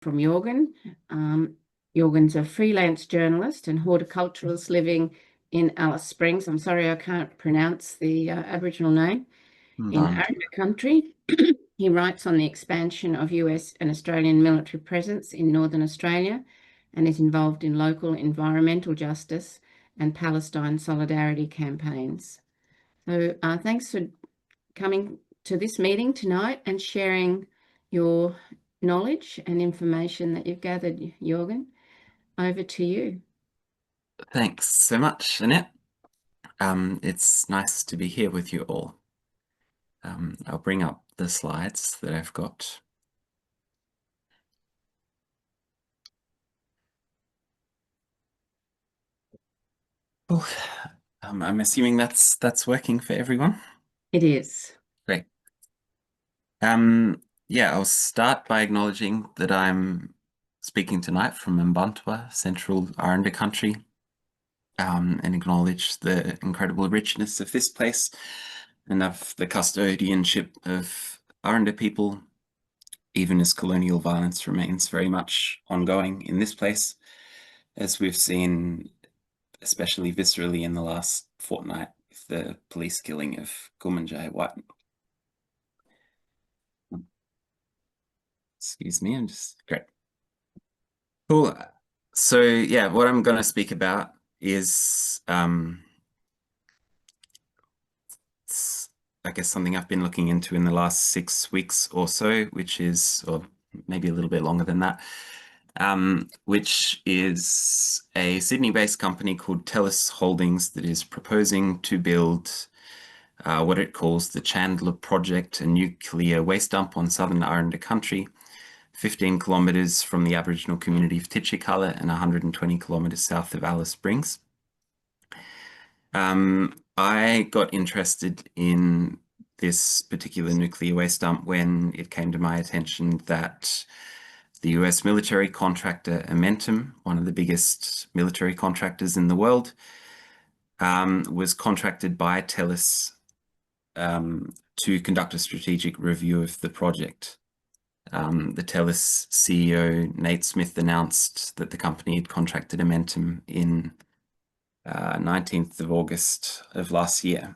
from Jorgen. Jorgen's a freelance journalist and horticulturalist living in AliceSprings. I'm sorry, I can't pronounce the Aboriginal name. In Arrernte Country. He writes on the expansion of US and Australian military presence in Northern Australia and is involved in local environmental justice and Palestine solidarity campaigns. So thanks for coming to this meeting tonight and sharing your knowledge and information that you've gathered, Jorgen. Over to you. Thanks so much, Annette. It's nice to be here with you all. I'll bring up the slides that I've got. Oh, I'm assuming that's working for everyone. It is. Great. Yeah, I'll start by acknowledging that I'm speaking tonight from Mparntwe, CentralArrernte Country, and acknowledge the incredible richness of this place and of the custodianship of Arrernte people, even as colonial violence remains very much ongoing in this place, as we've seen especially viscerally in the last fortnight with the police killing of Kumanjai White. Excuse me, I'm just great. Cool. So yeah, what I'm going to speak about is I guess something I've been looking into in the last 6 weeks or so, which is, or maybe a little bit longer than that, which is a Sydney-based company called TELUS Holdings that is proposing to build what it calls the Chandler Project, a nuclear waste dump on southern Arrernte Country, 15 kilometres from the Aboriginal community of Titchikala and 120 kilometres south of AliceSprings. I got interested in this particular nuclear waste dump when it came to my attention that the US military contractor Amentum, one of the biggest military contractors in the world, was contracted by TELUS to conduct a strategic review of the project. The TELUS CEO, Nate Smith, announced that the company had contracted Amentum in 19th of August of last year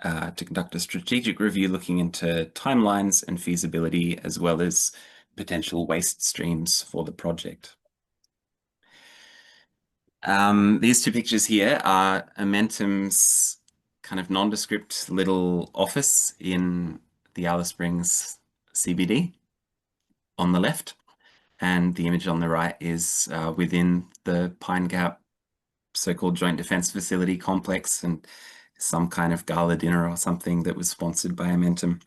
to conduct a strategic review looking into timelines and feasibility, as well as potential waste streams for the project. These two pictures here are Amentum's kind of nondescript little office in the AliceSprings CBD on the left, and the image on the right is within the Pine Gap so-called Joint Defence Facility complex, and some kind of gala dinner or something that was sponsored by Amentum.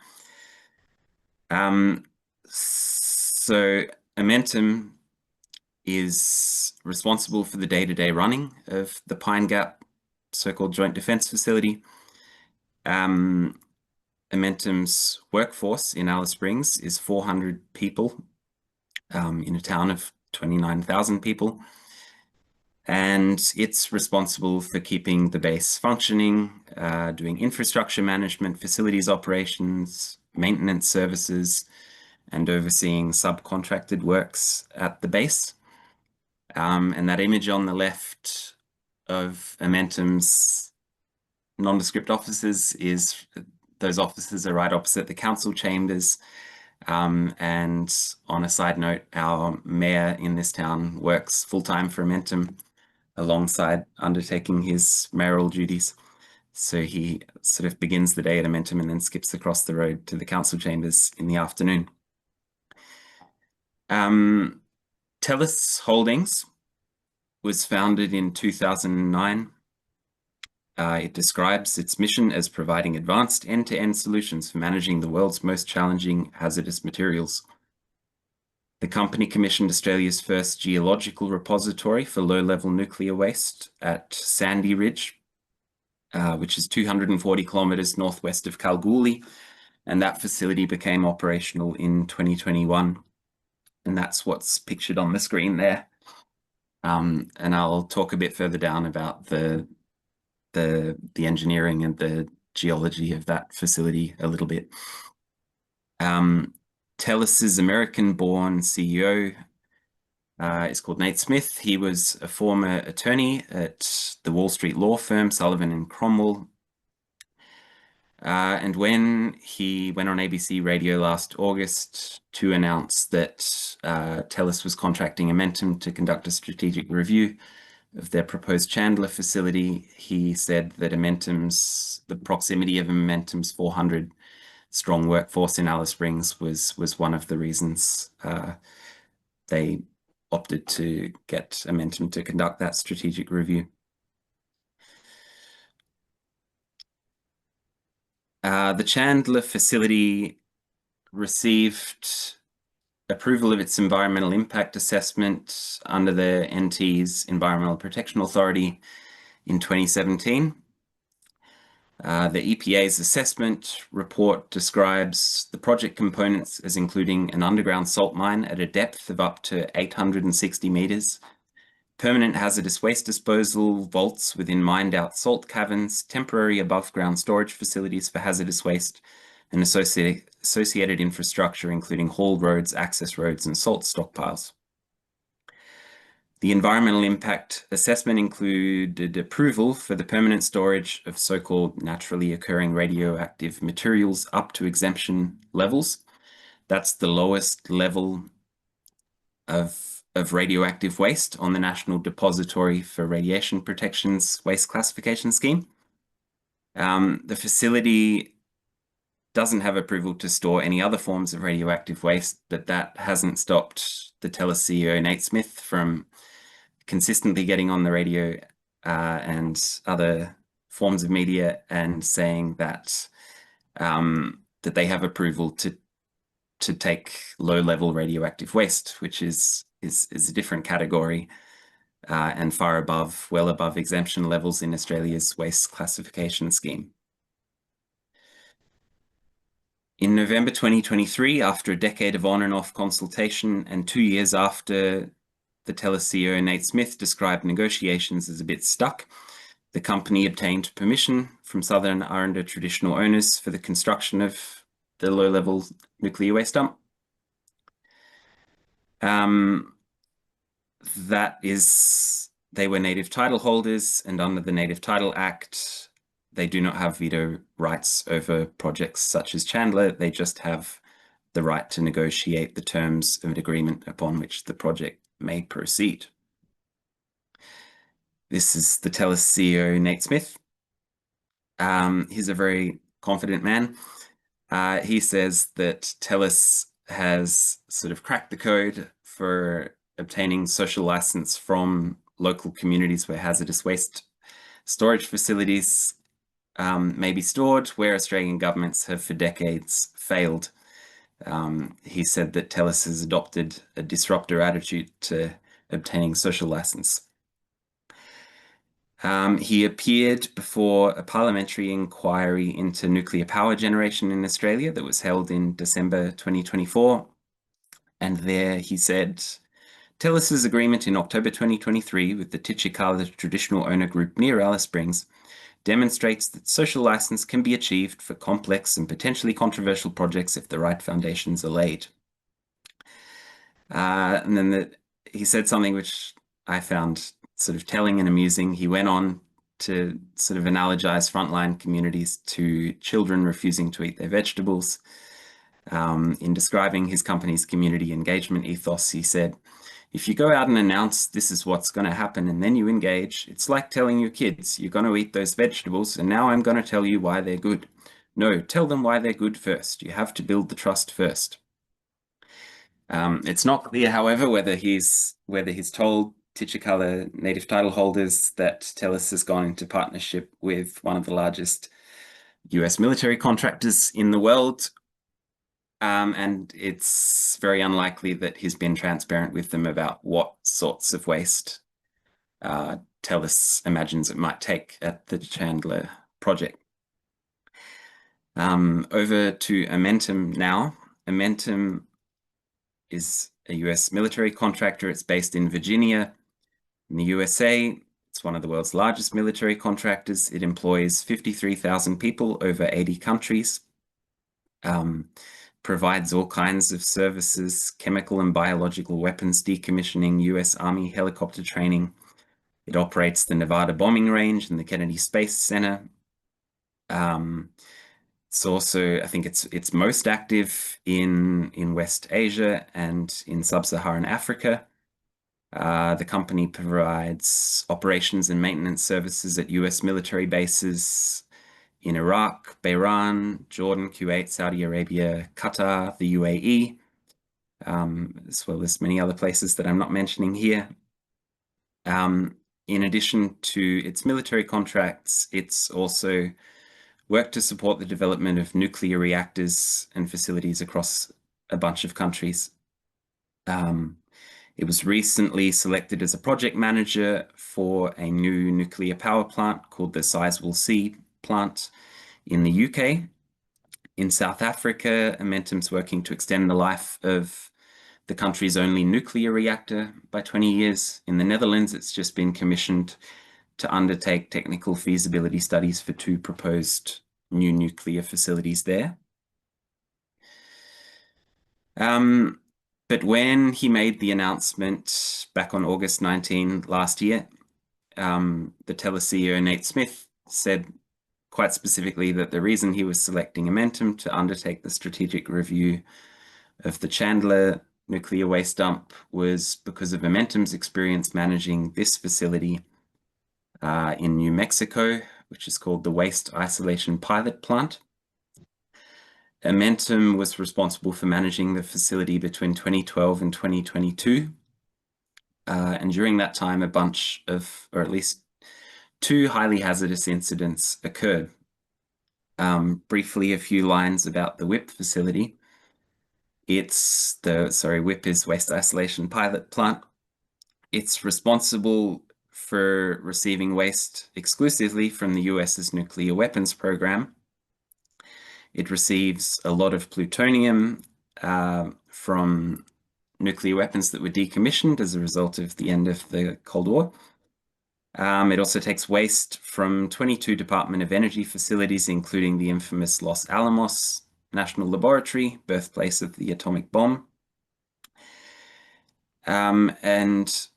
So Amentum is responsible for the day-to-day running of the Pine Gap so-called Joint Defence Facility. Amentum's workforce in AliceSprings is 400 people in a town of 29,000 people. And it's responsible for keeping the base functioning, doing infrastructure management, facilities operations, maintenance services, and overseeing subcontracted works at the base. And that image on the left of Amentum's nondescript offices is, those offices are right opposite the council chambers. And on a side note, our mayor in this town works full-time for Amentum alongside undertaking his mayoral duties. So he sort of begins the day at Amentum and then skips across the road to the council chambers in the afternoon. TELUS Holdings was founded in 2009. It describes its mission as providing advanced end-to-end solutions for managing the world's most challenging hazardous materials. The company commissioned Australia's first geological repository for low-level nuclear waste at Sandy Ridge, which is 240 kilometres northwest of Kalgoorlie, and that facility became operational in 2021. And that's what's pictured on the screen there. And I'll talk a bit further down about the engineering and the geology of that facility a little bit. TELUS's American-born CEO is called Nate Smith. He was a former attorney at the Wall Street law firm Sullivan and Cromwell. And when he went on ABC Radio last August to announce that TELUS was contracting Amentum to conduct a strategic review of their proposed Chandler facility, he said that the proximity of Amentum's 400-strong workforce in Alice Springs was one of the reasons they opted to get Amentum to conduct that strategic review. The Chandler facility received approval of its environmental impact assessment under the NT's Environmental Protection Authority in 2017. The EPA's assessment report describes the project components as including an underground salt mine at a depth of up to 860 meters, permanent hazardous waste disposal vaults within mined-out salt caverns, temporary above-ground storage facilities for hazardous waste, and associated infrastructure, including haul roads, access roads, and salt stockpiles. The environmental impact assessment included approval for the permanent storage of so-called naturally occurring radioactive materials up to exemption levels. That's the lowest level of radioactive waste on the National Depository for Radiation Protection's waste classification scheme. The facility doesn't have approval to store any other forms of radioactive waste, but that hasn't stopped the TELUS CEO Nate Smith from consistently getting on the radio and other forms of media and saying that that they have approval to take low-level radioactive waste, which is a different category and well above exemption levels in Australia's waste classification scheme. In November 2023, after a decade of on and off consultation and 2 years after the TELUS CEO Nate Smith described negotiations as a bit stuck, the company obtained permission from CentralArrernte traditional owners for the construction of the low-level nuclear waste dump. They were native title holders, and under the Native Title Act, they do not have veto rights over projects such as Chandler. They just have the right to negotiate the terms of an agreement upon which the project may proceed. This is the TELUS CEO, Nate Smith. He's a very confident man. He says that TELUS has sort of cracked the code for obtaining social license from local communities where hazardous waste storage facilities may be stored, where Australian governments have for decades failed. He said that TELUS has adopted a disruptor attitude to obtaining social license. He appeared before a parliamentary inquiry into nuclear power generation in Australia that was held in December 2024. And there he said, TELUS's agreement in October 2023 with the Titchikala traditional owner group near Alice Springs demonstrates that social license can be achieved for complex and potentially controversial projects if the right foundations are laid. And then he said something which I found sort of telling and amusing. He went on to sort of analogize frontline communities to children refusing to eat their vegetables. In describing his company's community engagement ethos, he said, if you go out and announce this is what's going to happen and then you engage, it's like telling your kids you're going to eat those vegetables and now I'm going to tell you why they're good. No, tell them why they're good first. You have to build the trust first. It's not clear, however, whether he's told Titchikala native title holders that TELUS has gone into partnership with one of the largest US military contractors in the world. And it's very unlikely that he's been transparent with them about what sorts of waste TELUS imagines it might take at the Chandler project. Over to Amentum now. Amentum is a US military contractor. It's based in Virginia, in the USA. It's one of the world's largest military contractors. It employs 53,000 people over 80 countries. provides all kinds of services, chemical and biological weapons decommissioning, US Army helicopter training. It operates the Nevada bombing range and the Kennedy Space Center. It's also, I think it's most active in West Asia and in Sub-Saharan Africa. The company provides operations and maintenance services at US military bases in Iraq, Bahrain, Jordan, Kuwait, Saudi Arabia, Qatar, the UAE, as well as many other places that I'm not mentioning here. In addition to its military contracts, it's also worked to support the development of nuclear reactors and facilities across a bunch of countries. It was recently selected as a project manager for a new nuclear power plant called the Sizewell C plant in the UK. In South Africa, Amentum's working to extend the life of the country's only nuclear reactor by 20 years. In the Netherlands, it's just been commissioned to undertake technical feasibility studies for 2 proposed new nuclear facilities there. But when he made the announcement back on August 19 last year, the TELUS CEO Nate Smith said quite specifically that the reason he was selecting Amentum to undertake the strategic review of the Chandler nuclear waste dump was because of Amentum's experience managing this facility in New Mexico, which is called the Waste Isolation Pilot Plant. Amentum was responsible for managing the facility between 2012 and 2022. And during that time, a bunch of, or at least 2 highly hazardous incidents occurred. Briefly, a few lines about the WIP facility. WIP is Waste Isolation Pilot Plant. It's responsible for receiving waste exclusively from the US's nuclear weapons program. It receives a lot of plutonium from nuclear weapons that were decommissioned as a result of the end of the Cold War. It also takes waste from 22 Department of Energy facilities, including the infamous Los Alamos National Laboratory, birthplace of the atomic bomb. And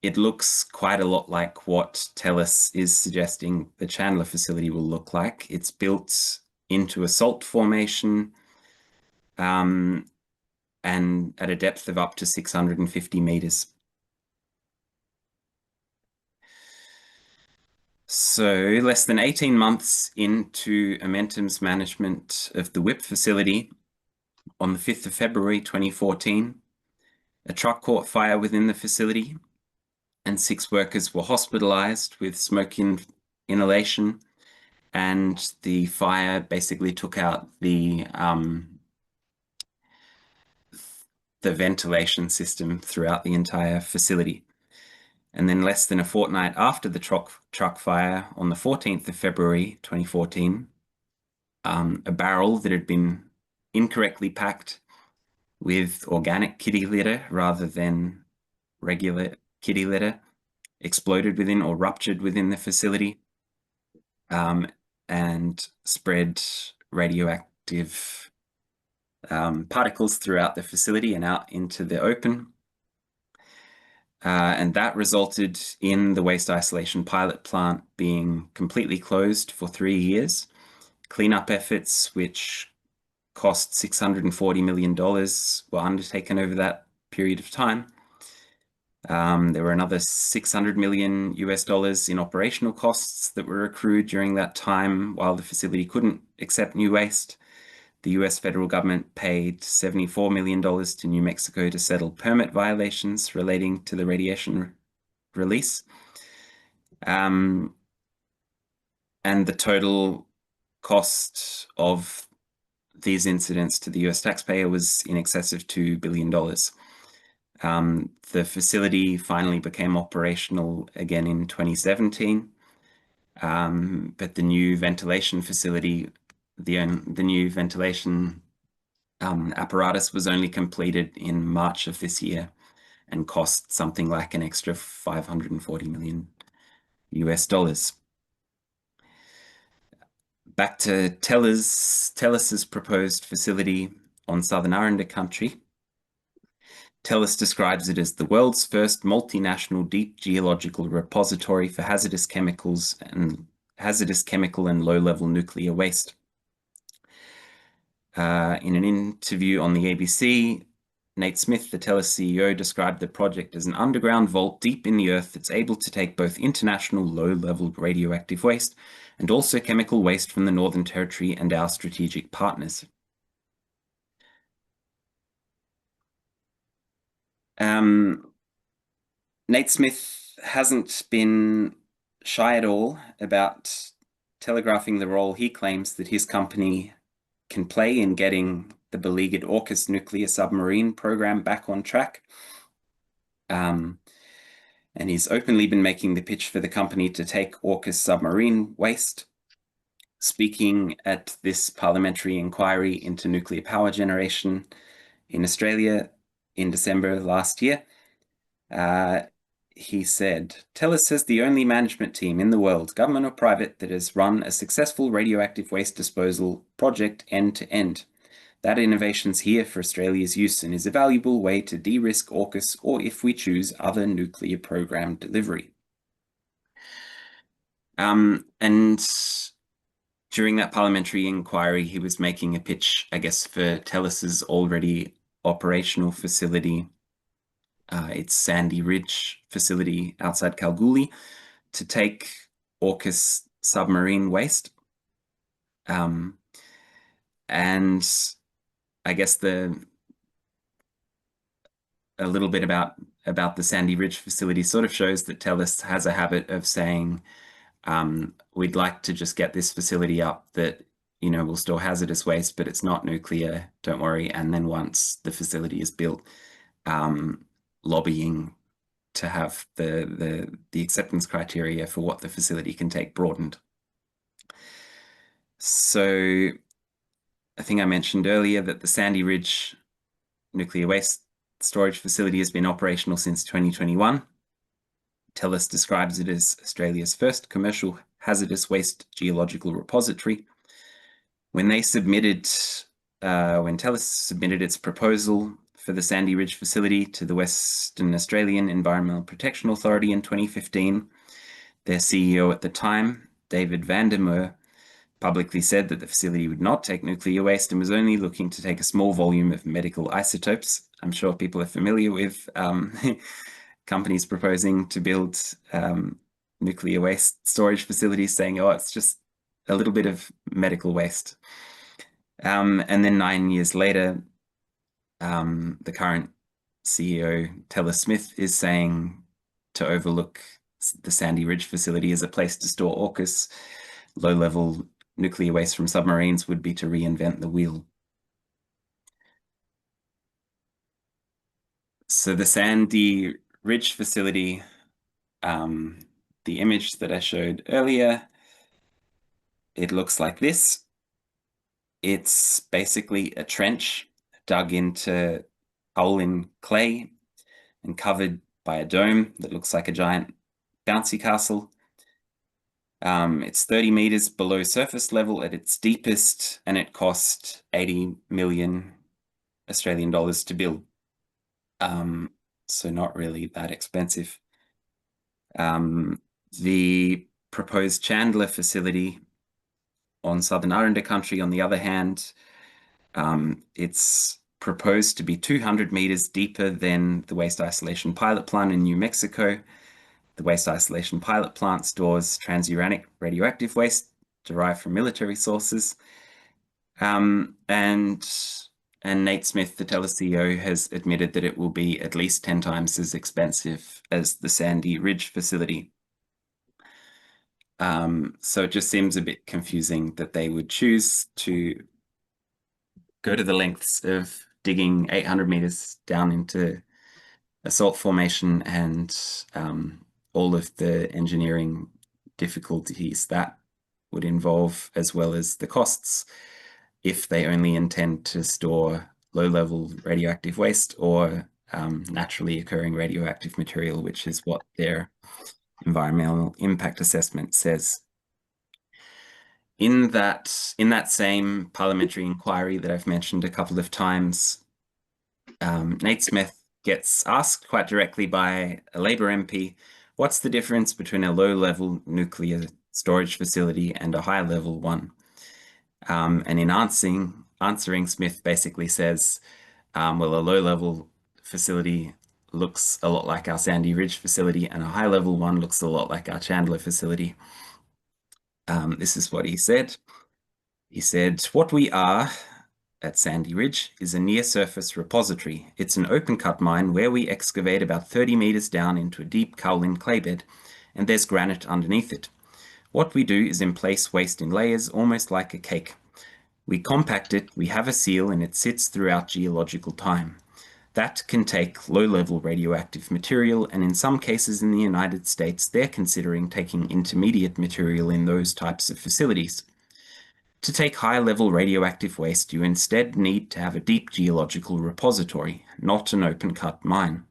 it looks quite a lot like what TELUS is suggesting the Chandler facility will look like. It's built into a salt formation and at a depth of up to 650 meters. So less than 18 months into Amentum's management of the WIP facility, on the 5th of February 2014, a truck caught fire within the facility and 6 workers were hospitalized with smoke inhalation, and the fire basically took out the ventilation system throughout the entire facility. And then less than a fortnight after the truck fire, on the 14th of February 2014, a barrel that had been incorrectly packed with organic kitty litter rather than regular kitty litter exploded within or ruptured within the facility and spread radioactive particles throughout the facility and out into the open. And that resulted in the waste isolation pilot plant being completely closed for 3 years. Cleanup efforts, which cost $640 million, were undertaken over that period of time. There were another $600 million in operational costs that were accrued during that time while the facility couldn't accept new waste. The US federal government paid $74 million to New Mexico to settle permit violations relating to the radiation release. And the total cost of these incidents to the US taxpayer was in excess of $2 billion. The facility finally became operational again in 2017, but the new ventilation facility, the new ventilation apparatus was only completed in March of this year and cost something like an extra $540 million. Back to TELUS's proposed facility on CentralArrernte Country. TELUS describes it as the world's first multinational deep geological repository for hazardous chemical and low-level nuclear waste. In an interview on the ABC, Nate Smith, the TELUS CEO, described the project as an underground vault deep in the earth that's able to take both international low-level radioactive waste and also chemical waste from the Northern Territory and our strategic partners. Nate Smith hasn't been shy at all about telegraphing the role he claims that his company can play in getting the beleaguered AUKUS nuclear submarine program back on track. And he's openly been making the pitch for the company to take AUKUS submarine waste. Speaking at this parliamentary inquiry into nuclear power generation in Australia in December last year, he said, TELUS has the only management team in the world, government or private, that has run a successful radioactive waste disposal project end to end. That innovation's here for Australia's use and is a valuable way to de-risk AUKUS or, if we choose, other nuclear program delivery. And during that parliamentary inquiry, he was making a pitch, I guess, for TELUS's already operational facility, its Sandy Ridge facility outside Kalgoorlie, to take AUKUS submarine waste. And I guess a little bit about the Sandy Ridge facility sort of shows that TELUS has a habit of saying, we'd like to just get this facility up that, you know, will store hazardous waste, but it's not nuclear, don't worry. And then once the facility is built, lobbying to have the acceptance criteria for what the facility can take broadened. So I think I mentioned earlier that the Sandy Ridge nuclear waste storage facility has been operational since 2021. TELUS describes it as Australia's first commercial hazardous waste geological repository. When TELUS submitted its proposal for the Sandy Ridge facility to the Western Australian Environmental Protection Authority in 2015, their CEO at the time, David van der Merwe, publicly said that the facility would not take nuclear waste and was only looking to take a small volume of medical isotopes. I'm sure people are familiar with companies proposing to build nuclear waste storage facilities saying, oh, it's just a little bit of medical waste. And then 9 years later, the current CEO, TELUS Smith, is saying to overlook the Sandy Ridge facility as a place to store AUKUS low-level nuclear waste from submarines would be to reinvent the wheel. So the Sandy Ridge facility, the image that I showed earlier, it looks like this. It's basically a trench dug into hole in clay and covered by a dome that looks like a giant bouncy castle. It's 30 meters below surface level at its deepest, and it cost 80 million Australian dollars to build. So not really that expensive. The proposed Chandler facility on CentralArrernte Country, on the other hand, it's proposed to be 200 meters deeper than the waste isolation pilot plant in New Mexico. The waste isolation pilot plant stores transuranic radioactive waste derived from military sources. And Nate Smith, the TELUS CEO, has admitted that it will be at least 10 times as expensive as the Sandy Ridge facility. So it just seems a bit confusing that they would choose to go to the lengths of digging 800 meters down into a salt formation and all of the engineering difficulties that would involve, as well as the costs, if they only intend to store low-level radioactive waste or naturally occurring radioactive material, which is what their environmental impact assessment says. In that same parliamentary inquiry that I've mentioned a couple of times, Nate Smith gets asked quite directly by a Labour MP, what's the difference between a low-level nuclear storage facility and a high-level one? And in answering, Smith basically says, well, a low-level facility looks a lot like our Sandy Ridge facility, and a high-level one looks a lot like our Chandler facility. This is what he said. He said, what we are at Sandy Ridge is a near-surface repository. It's an open-cut mine where we excavate about 30 meters down into a deep kaolin clay bed, and there's granite underneath it. What we do is emplace waste in layers, almost like a cake. We compact it, we have a seal, and it sits throughout geological time. That can take low-level radioactive material, and in some cases in the United States, they're considering taking intermediate material in those types of facilities. To take high-level radioactive waste, you instead need to have a deep geological repository, not an open-cut mine.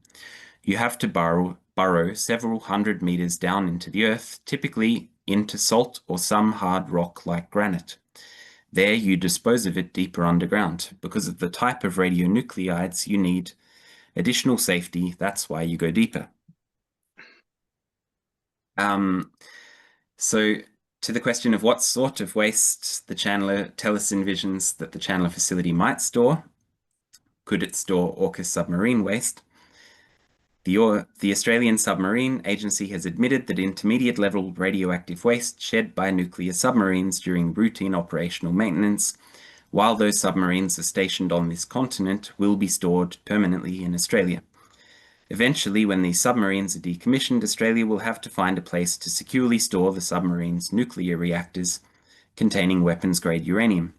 You have to burrow several hundred meters down into the earth, typically into salt or some hard rock like granite. There you dispose of it deeper underground. Because of the type of radionuclides you need additional safety, that's why you go deeper. So to the question of what sort of waste the Chandler Telus envisions that the Chandler facility might store, could it store AUKUS submarine waste? The Australian Submarine Agency has admitted that intermediate level radioactive waste shed by nuclear submarines during routine operational maintenance, while those submarines are stationed on this continent, will be stored permanently in Australia. Eventually, when these submarines are decommissioned, Australia will have to find a place to securely store the submarine's nuclear reactors containing weapons-grade uranium.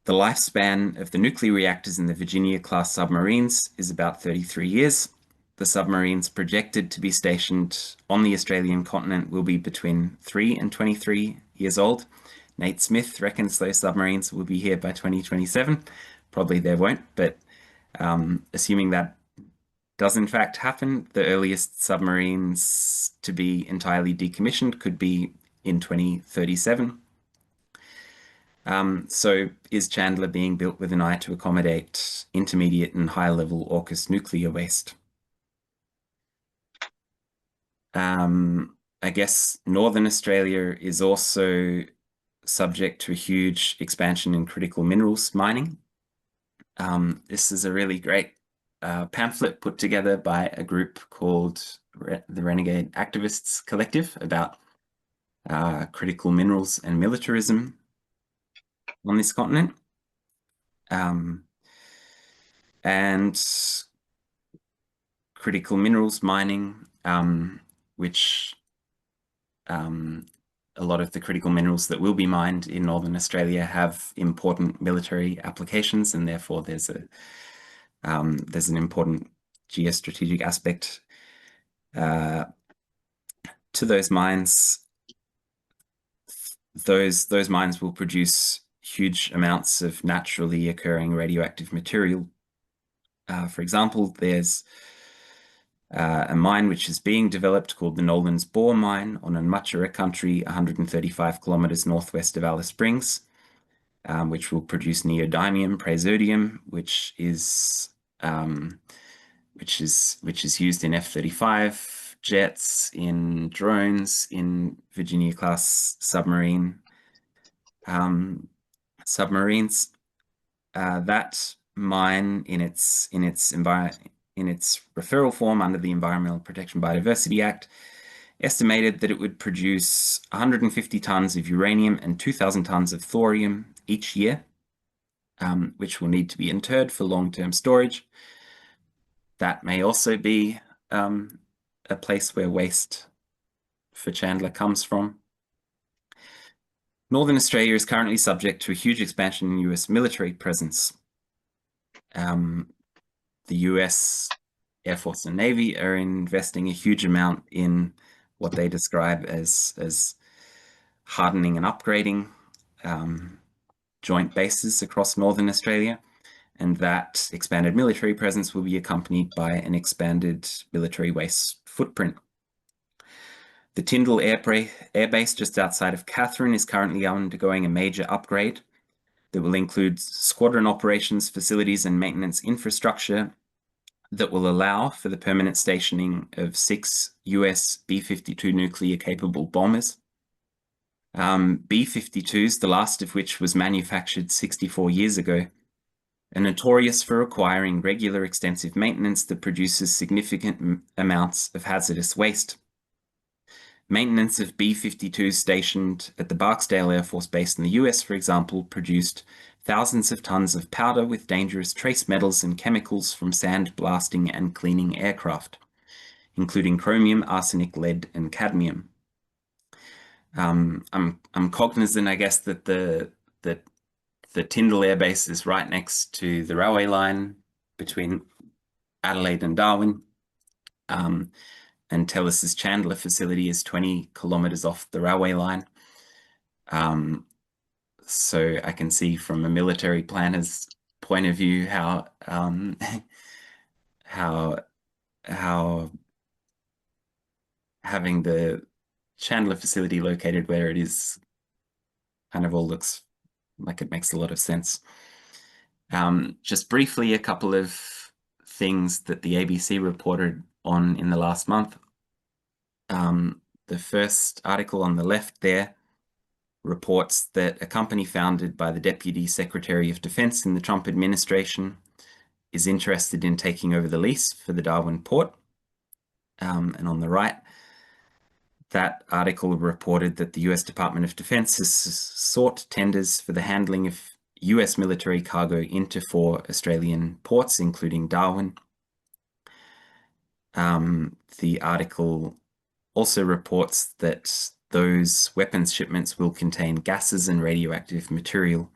The lifespan of the nuclear reactors in the Virginia-class submarines is about 33 years. The submarines projected to be stationed on the Australian continent will be between 3 and 23 years old. Nate Smith reckons those submarines will be here by 2027. Probably they won't, but assuming that does in fact happen, the earliest submarines to be entirely decommissioned could be in 2037. So is Chandler being built with an eye to accommodate intermediate and high-level AUKUS nuclear waste? I guess Northern Australia is also subject to a huge expansion in critical minerals mining. This is a really great pamphlet put together by a group called the Renegade Activists Collective about critical minerals and militarism on this continent. And critical minerals mining, which a lot of the critical minerals that will be mined in Northern Australia have important military applications, and therefore there's an important geostrategic aspect to those mines. Those mines will produce huge amounts of naturally occurring radioactive material. For example, there's a mine which is being developed called the Nolans Bore Mine on Mparntwe Country, 135 kilometers northwest of AliceSprings, which will produce neodymium praseodymium, which is used in F-35 jets, in drones, in Virginia-class submarines. That mine, in its referral form under the Environmental Protection Biodiversity Act, estimated that it would produce 150 tons of uranium and 2,000 tons of thorium each year, which will need to be interred for long-term storage. That may also be a place where waste for Chandler comes from. Northern Australia is currently subject to a huge expansion in US military presence. The US Air Force and Navy are investing a huge amount in what they describe as hardening and upgrading joint bases across Northern Australia, and that expanded military presence will be accompanied by an expanded military waste footprint. The Tyndall Air Base just outside of Katherine is currently undergoing a major upgrade that will include squadron operations, facilities, and maintenance infrastructure that will allow for the permanent stationing of 6 US B-52 nuclear-capable bombers. B-52s, the last of which was manufactured 64 years ago, are notorious for requiring regular extensive maintenance that produces significant amounts of hazardous waste. Maintenance of B-52s stationed at the Barksdale Air Force Base in the US, for example, produced thousands of tons of powder with dangerous trace metals and chemicals from sand blasting and cleaning aircraft, including chromium, arsenic, lead, and cadmium. I'm cognizant, I guess, that the Tyndall Air Base is right next to the railway line between Adelaide and Darwin. And TELUS's Chandler facility is 20 kilometers off the railway line. So I can see from a military planner's point of view how having the Chandler facility located where it is kind of all looks like it makes a lot of sense. Just briefly, a couple of things that the ABC reported on in the last month. The first article on the left there reports that a company founded by the Deputy Secretary of Defense in the Trump administration is interested in taking over the lease for the Darwin port. And on the right, that article reported that the US Department of Defense has sought tenders for the handling of US military cargo into 4 Australian ports, including Darwin. The article also reports that those weapons shipments will contain gases and radioactive material.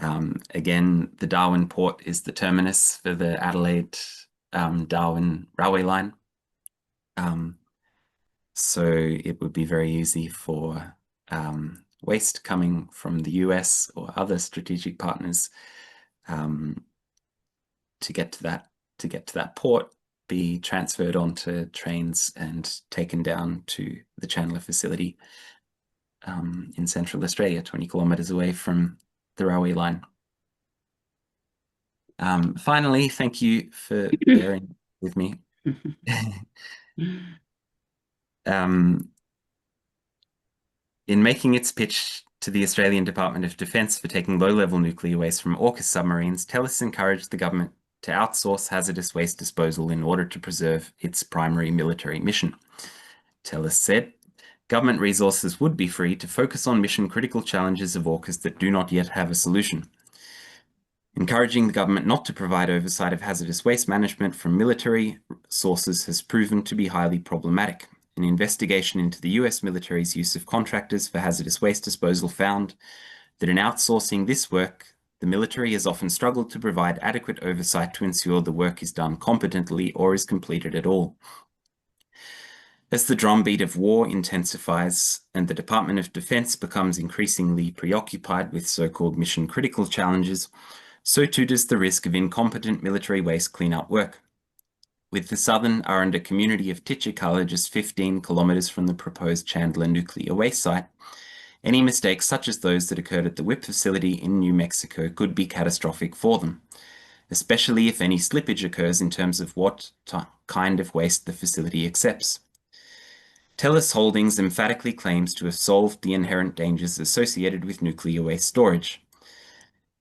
Again, the Darwin port is the terminus for the Adelaide-Darwin railway line. So it would be very easy for waste coming from the US or other strategic partners to get to that port, be transferred onto trains and taken down to the Chandler facility in Central Australia, 20 kilometers away from the railway line. Finally, thank you for bearing with me. In making its pitch to the Australian Department of Defence for taking low-level nuclear waste from AUKUS submarines, TELUS encouraged the government to outsource hazardous waste disposal in order to preserve its primary military mission. TELUS said, government resources would be free to focus on mission-critical challenges of AUKUS that do not yet have a solution. Encouraging the government not to provide oversight of hazardous waste management from military sources has proven to be highly problematic. An investigation into the US military's use of contractors for hazardous waste disposal found that in outsourcing this work, the military has often struggled to provide adequate oversight to ensure the work is done competently or is completed at all. As the drumbeat of war intensifies and the Department of Defense becomes increasingly preoccupied with so-called mission-critical challenges, so too does the risk of incompetent military waste cleanup work. With the CentralArrernte community of Titchakala just 15 kilometers from the proposed Chandler nuclear waste site, any mistakes such as those that occurred at the WIP facility in New Mexico could be catastrophic for them, especially if any slippage occurs in terms of what kind of waste the facility accepts. TELUS Holdings emphatically claims to have solved the inherent dangers associated with nuclear waste storage.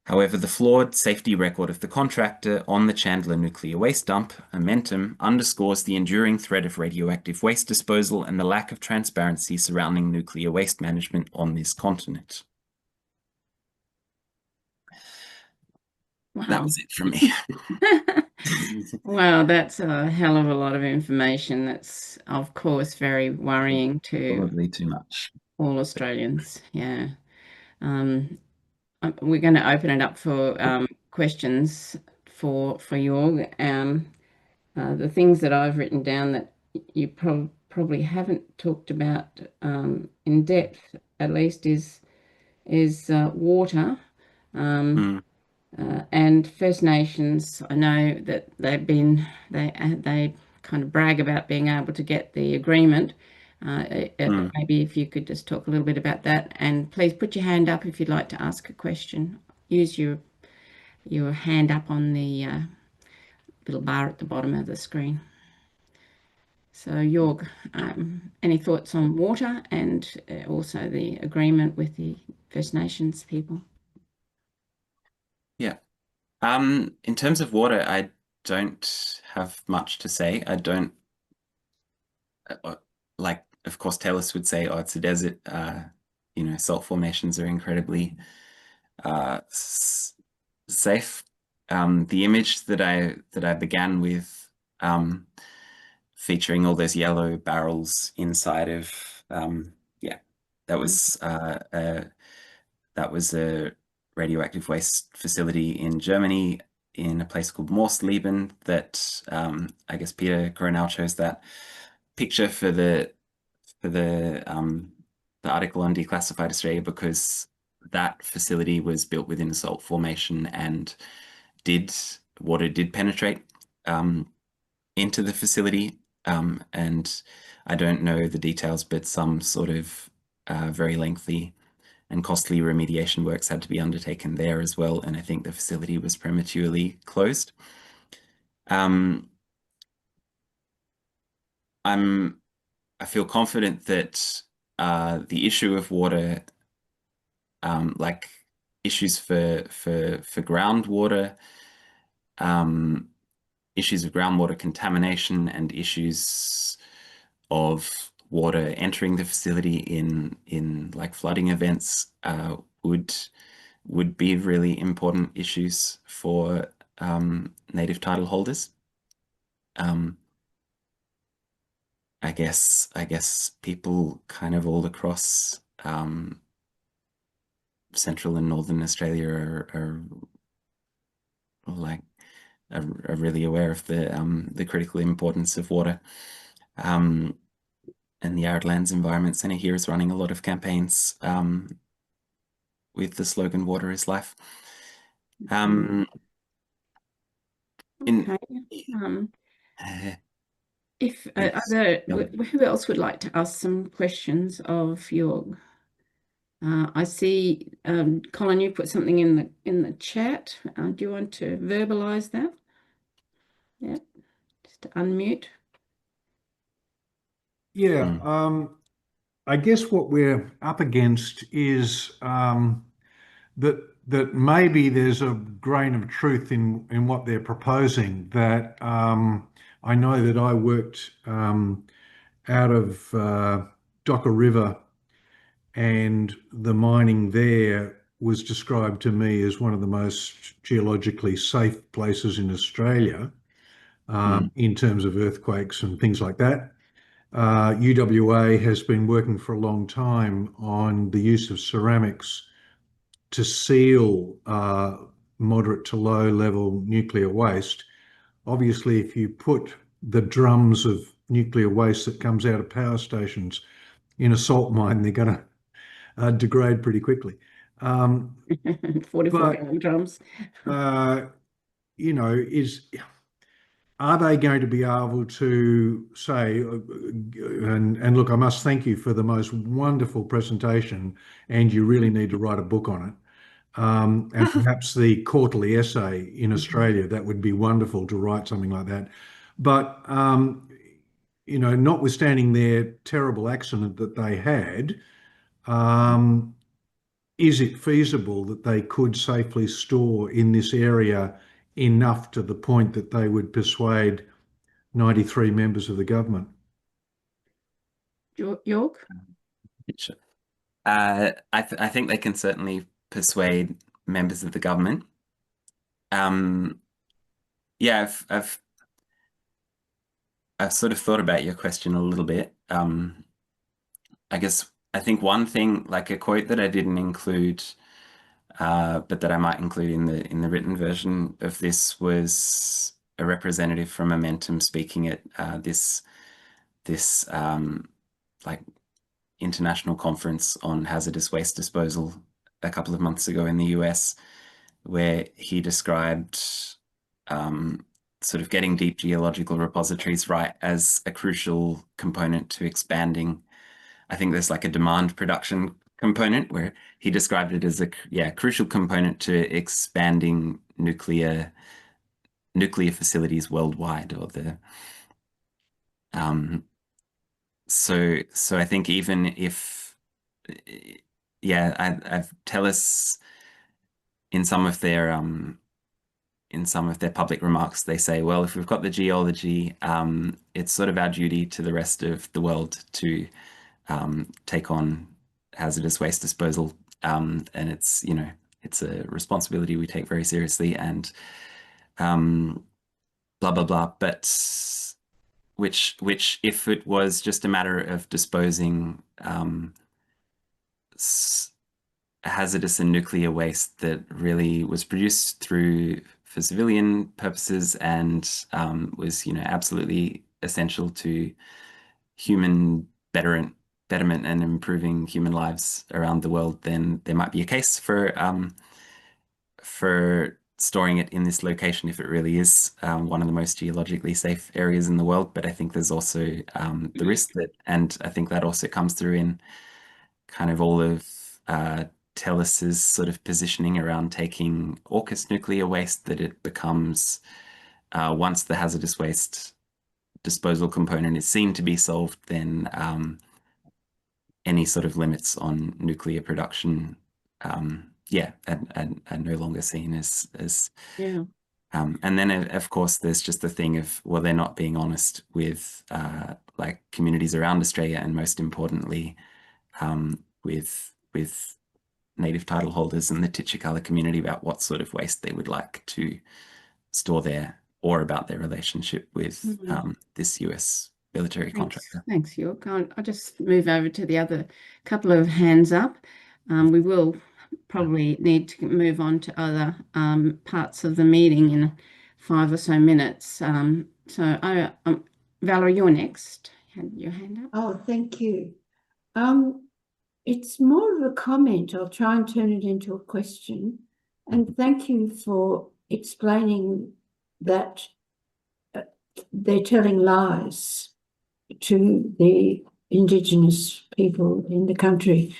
However, the flawed safety record of the contractor on the Chandler nuclear waste dump, Amentum, underscores the enduring threat of radioactive waste disposal and the lack of transparency surrounding nuclear waste management on this continent. Wow. That was it from me. Wow, that's a hell of a lot of information. That's, of course, very worrying to Probably too much. all Australians. Yeah. We're going to open it up for questions for you. The things that I've written down that you probably haven't talked about in depth, at least, is water. And First Nations, I know that they kind of brag about being able to get the agreement Maybe if you could just talk a little bit about that, and please put your hand up if you'd like to ask a question. Use your hand up on the little bar at the bottom of the screen. So, Jorg, any thoughts on water and also the agreement with the First Nations people? Yeah. In terms of water, I don't have much to say. I don't like, of course, Taylor would say, oh, it's a desert. You know, salt formations are incredibly safe. The image that I began with, featuring all those yellow barrels inside of, yeah, that was a radioactive waste facility in Germany, in a place called Moorsleben, that I guess Peter Coronel chose that picture for the article on Declassified Australia, because that facility was built within a salt formation, and water did penetrate into the facility, and I don't know the details, but some sort of very lengthy and costly remediation works had to be undertaken there as well, and I think the facility was prematurely closed. I feel confident that the issue of water, like issues for groundwater, issues of groundwater contamination, and issues of water entering the facility in like flooding events, would be really important issues for native title holders. I guess people kind of all across Central and Northern Australia are really aware of the critical importance of water, and the arid lands environment Centre here is running a lot of campaigns with the slogan "Water is life." Okay. Who else would like to ask some questions of Jorg? I see, Colin, you put something in the chat. Do you want to verbalize that? Yeah, just to unmute. Yeah, I guess what we're up against is that maybe there's a grain of truth in what they're proposing. That I know that I worked out of Docker River, and the mining there was described to me as one of the most geologically safe places in Australia, in terms of earthquakes and things like that. UWA has been working for a long time on the use of ceramics to seal moderate to low level nuclear waste. Obviously, if you put the drums of nuclear waste that comes out of power stations in a salt mine, they're going to degrade pretty quickly. 44 drums. You know, are they going to be able to say, and look, I must thank you for the most wonderful presentation, and you really need to write a book on it. And perhaps the quarterly essay in Australia, that would be wonderful to write something like that. But, you know, notwithstanding their terrible accident that they had, is it feasible that they could safely store in this area enough to the point that they would persuade 93 members of the government? Jorg? Sure. I think they can certainly persuade members of the government. Yeah, I've sort of thought about your question a little bit. I think one thing, like a quote that I didn't include, but that I might include in the written version of this, was a representative from Momentum speaking at this like international conference on hazardous waste disposal a couple of months ago in the US, where he described sort of getting deep geological repositories right as a crucial component to expanding I think there's like a demand production component where he described it as a crucial component to expanding nuclear facilities worldwide, or the so I think even if I've TELUS in some of their public remarks, they say, well, if we've got the geology, it's sort of our duty to the rest of the world to take on hazardous waste disposal, and it's it's a responsibility we take very seriously, and blah blah blah. But which if it was just a matter of disposing hazardous and nuclear waste that really was produced for civilian purposes and was absolutely essential to human betterment and improving human lives around the world, then there might be a case for storing it in this location if it really is one of the most geologically safe areas in the world. But I think there's also the risk that, and I think that also comes through in kind of all of TELUS's sort of positioning around taking AUKUS nuclear waste, that it becomes, once the hazardous waste disposal component is seen to be solved, then any sort of limits on nuclear production are no longer seen as and then of course there's just the thing of, well, they're not being honest with like communities around Australia, and most importantly with native title holders and the Titchikala community about what sort of waste they would like to store there, or about their relationship with this US military contractor. Thanks, York. I'll just move over to the other couple of hands up. We will probably need to move on to other parts of the meeting in 5 or so minutes. Valerie, you're next. Your hand up. Oh, thank you. It's more of a comment. I'll try and turn it into a question. And thank you for explaining that they're telling lies to the Indigenous people in the country.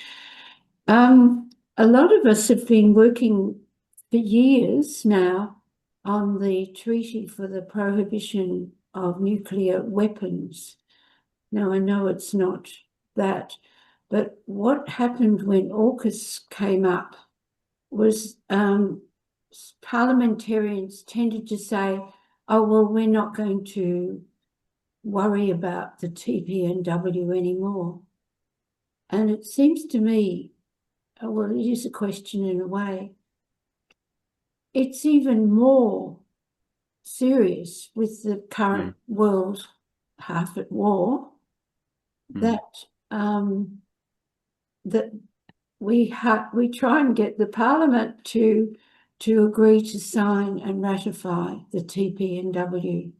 A lot of us have been working for years now on the treaty for the prohibition of nuclear weapons. Now, I know it's not that, but what happened when AUKUS came up was parliamentarians tended to say, oh, well, we're not going to worry about the TPNW anymore. And it seems to me, well, it is a question in a way. It's even more serious with the current world half at war, that we try and get the Parliament to agree to sign and ratify the TPNW.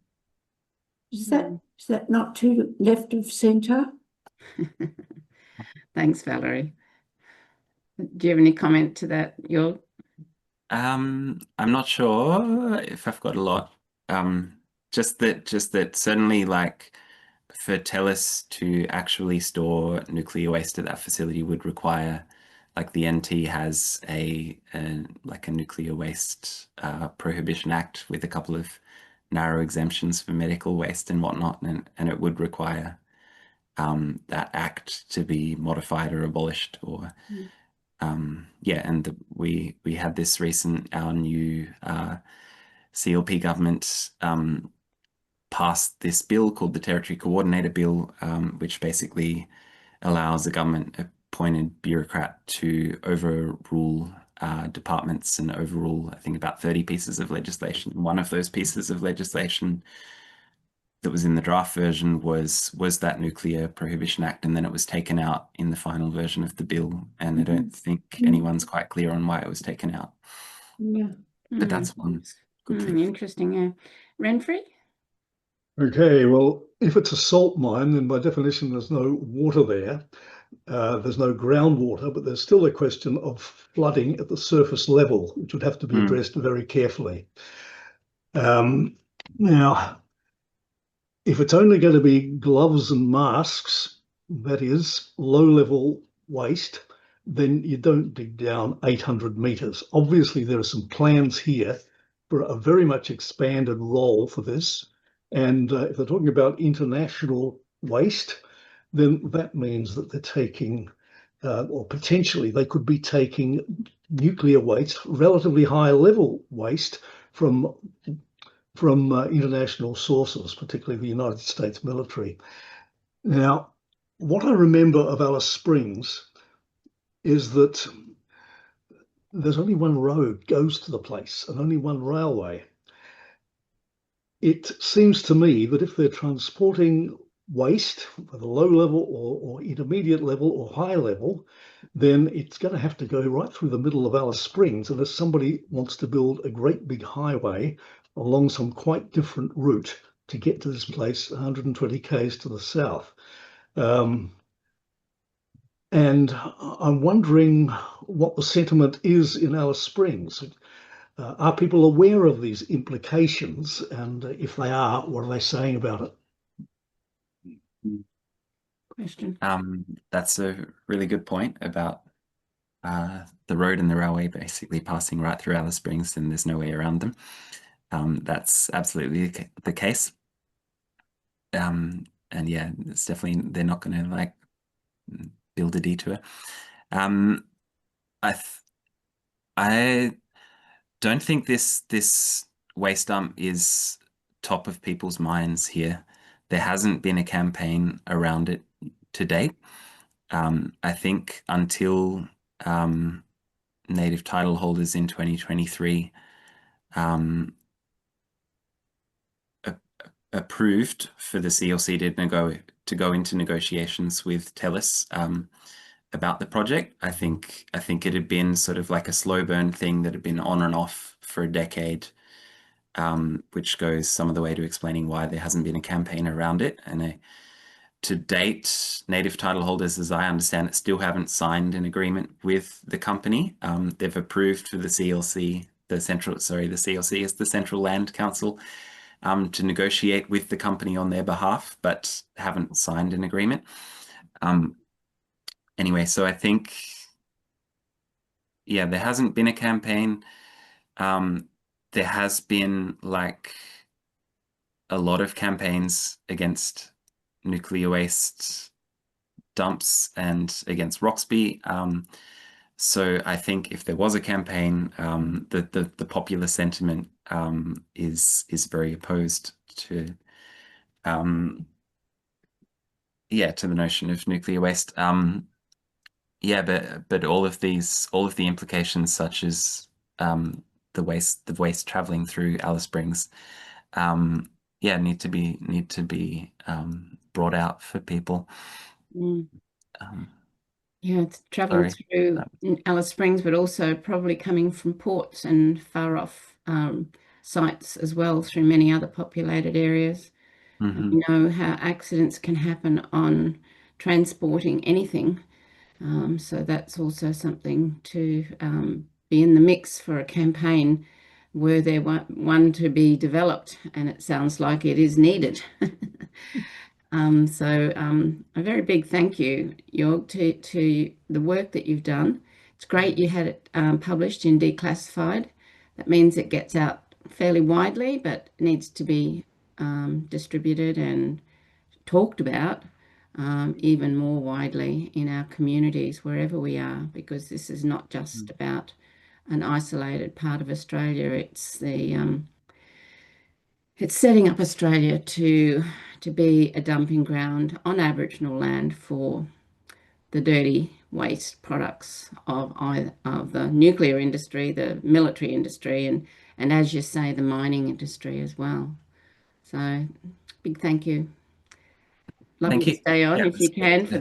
Is that not too left of centre? Thanks, Valerie. Do you have any comment to that, York? I'm not sure if I've got a lot. Just that certainly, like, for TELUS to actually store nuclear waste at that facility would require, like, the NT has a nuclear waste prohibition act with a couple of narrow exemptions for medical waste and whatnot, and it would require that act to be modified or abolished, or and we had this recent, our new CLP government passed this bill called the Territory Coordinator Bill, which basically allows a government-appointed bureaucrat to overrule departments and overrule, I think, about 30 pieces of legislation. One of those pieces of legislation that was in the draft version was that Nuclear Prohibition Act, and then it was taken out in the final version of the bill, and I don't think anyone's quite clear on why it was taken out. Yeah. But that's one good thing. Interesting, yeah. Renfrey? Okay, well, if it's a salt mine, then by definition there's no water there. There's no groundwater, but there's still a question of flooding at the surface level, which would have to be addressed very carefully. Now, if it's only going to be gloves and masks, that is low-level waste, then you don't dig down 800 metres. Obviously, there are some plans here for a very much expanded role for this. And if they're talking about international waste, then that means that they're taking, or potentially they could be taking nuclear waste, relatively high-level waste from international sources, particularly the United States military. Now, what I remember of Alice Springs is that there's only one road goes to the place and only one railway. It seems to me that if they're transporting waste at a low level or intermediate level or high level, then it's going to have to go right through the middle of Alice Springs unless somebody wants to build a great big highway along some quite different route to get to this place 120 k's to the south. And I'm wondering what the sentiment is in Alice Springs. Are people aware of these implications? And if they are, what are they saying about it? Question. That's a really good point about the road and the railway basically passing right through Alice Springs and there's no way around them. That's absolutely the case. And yeah, it's definitely, they're not going to like build a detour. I don't think this waste dump is top of people's minds here. There hasn't been a campaign around it to date. I think until native title holders in 2023 approved for the CLC to go into negotiations with TELUS about the project. I think it had been sort of like a slow burn thing that had been on and off for a decade, which goes some of the way to explaining why there hasn't been a campaign around it. And to date, native title holders, as I understand it, still haven't signed an agreement with the company. They've approved for the CLC, the CLC is the Central Land Council, to negotiate with the company on their behalf, but haven't signed an agreement. Anyway, so I think, yeah, there hasn't been a campaign. There has been like a lot of campaigns against nuclear waste dumps and against Roxby. So I think if there was a campaign, the popular sentiment is very opposed to to the notion of nuclear waste. But all of the implications, such as the waste traveling through Alice Springs, need to be brought out for people. It's traveling through Alice Springs, but also probably coming from ports and far off sites as well through many other populated areas. And we know how accidents can happen on transporting anything. So that's also something to be in the mix for a campaign were there one to be developed, and it sounds like it is needed. So a very big thank you, Jorg, to the work that you've done. It's great you had it published in Declassified. That means it gets out fairly widely, but needs to be distributed and talked about even more widely in our communities, wherever we are, because this is not just about an isolated part of Australia. It's it's setting up Australia to be a dumping ground on Aboriginal land for the dirty waste products of the nuclear industry, the military industry, and as you say, the mining industry as well. So big thank you. Lovely to stay on if you can.